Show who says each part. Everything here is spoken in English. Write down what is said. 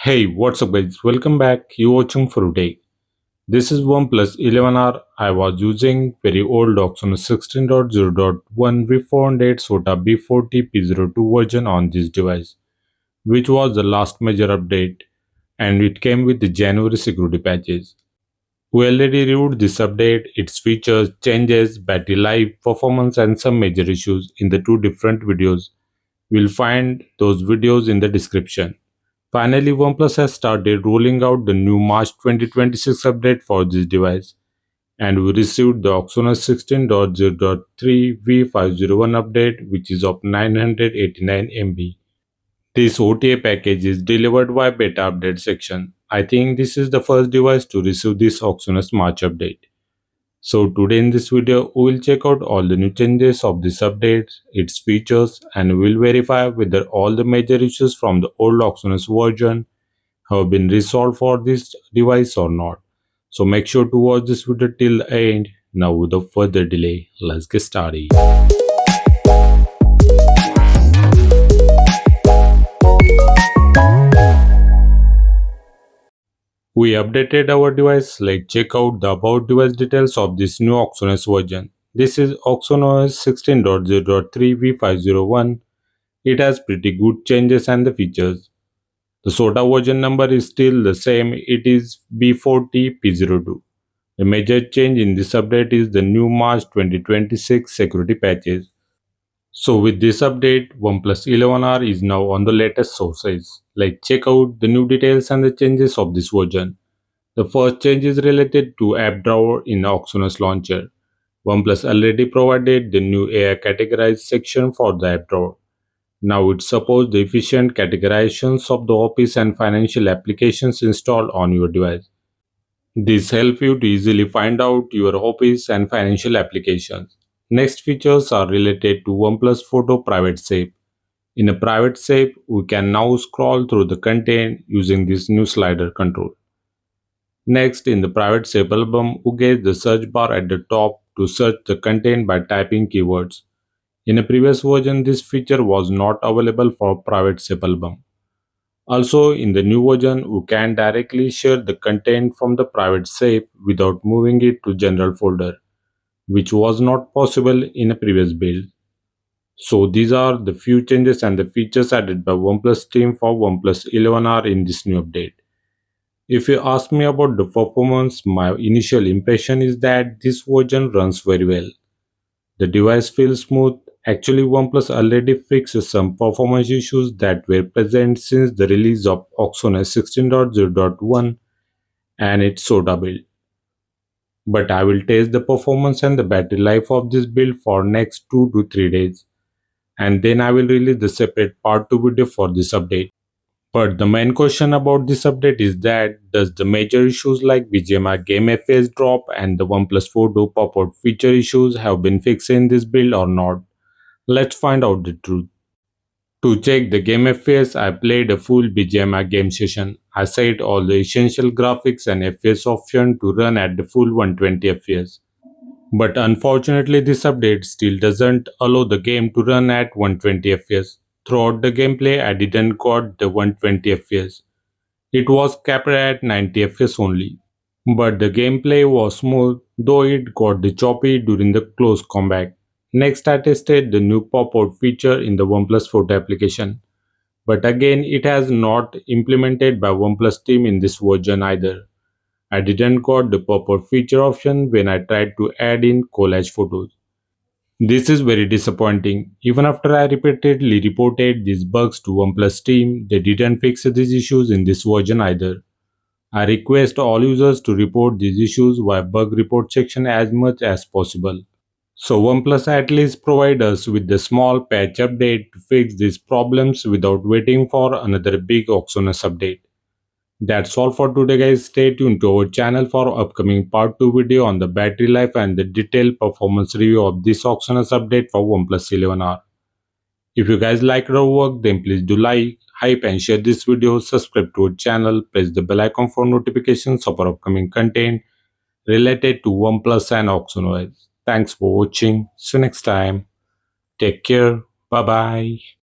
Speaker 1: Hey, what's up guys? Welcome back. You watching for today. This is OnePlus 11R. I was using very old OxygenOS 16.0.1 V400 SOTA B40P02 version on this device, which was the last major update, and it came with the January security patches. We already reviewed this update, its features, changes, battery life, performance, and some major issues in the two different videos. You'll find those videos in the description. Finally, OnePlus has started rolling out the new March 2026 update for this device, and we received the OxygenOS 16.0.3 V501 update, which is of 989 MB. This OTA package is delivered via beta update section. I think this is the first device to receive this OxygenOS March update. So today in this video, we will check out all the new changes of this update, its features, and we will verify whether all the major issues from the old OxygenOS version have been resolved for this device or not. So make sure to watch this video till the end. Now without further delay, let's get started. We updated our device. Let's check out the about device details of this new OxygenOS version. This is OxygenOS 16.0.3 V501. It has pretty good changes and the features. The SOTA version number is still the same, it is B40P02. The major change in this update is the new March 2026 security patches. So with this update, OnePlus 11R is now on the latest sources. Let's check out the new details and the changes of this version. The first change is related to app drawer in the OxygenOS launcher. OnePlus already provided the new AI categorized section for the app drawer. Now it supports the efficient categorizations of the office and financial applications installed on your device. This helps you to easily find out your office and financial applications. Next features are related to OnePlus Photo Private Save. In a private save, we can now scroll through the content using this new slider control. Next, in the private save album, we get the search bar at the top to search the content by typing keywords. In a previous version, this feature was not available for private save album. Also, in the new version, we can directly share the content from the private save without moving it to general folder, which was not possible in a previous build. So these are the few changes and the features added by OnePlus team for OnePlus 11R in this new update. If you ask me about the performance, my initial impression is that this version runs very well. The device feels smooth. Actually, OnePlus already fixed some performance issues that were present since the release of OxygenOS 16.0.1 and its SOTA build. But I will test the performance and the battery life of this build for next 2 to 3 days, and then I will release the separate part 2 video for this update. But the main question about this update is that does the major issues like bgmi game FPS drop and the OnePlus Photo pop-out feature issues have been fixed in this build or not? Let's find out the truth. To check the game FPS, I played a full bgmi game session. I set all the essential graphics and FPS option to run at the full 120 FPS. But unfortunately, this update still doesn't allow the game to run at 120 FPS. Throughout the gameplay, I didn't got the 120 FPS. It was capped at 90 FPS only. But the gameplay was smooth, though it got the choppy during the close combat. Next, I tested the new pop-out feature in the OnePlus Photo application. But again, it has not implemented by OnePlus team in this version either. I didn't got the pop-out feature option when I tried to add in collage photos. This is very disappointing. Even after I repeatedly reported these bugs to OnePlus team, they didn't fix these issues in this version either. I request all users to report these issues via bug report section as much as possible. So OnePlus at least provide us with the small patch update to fix these problems without waiting for another big OxygenOS update. That's all for today guys. Stay tuned to our channel for upcoming part 2 video on the battery life and the detailed performance review of this OxygenOS update for OnePlus 11R. If you guys liked our work, then please do like, hype and share this video, subscribe to our channel, press the bell icon for notifications of our upcoming content related to OnePlus and OxygenOS. Thanks for watching. See you next time. Take care. Bye bye.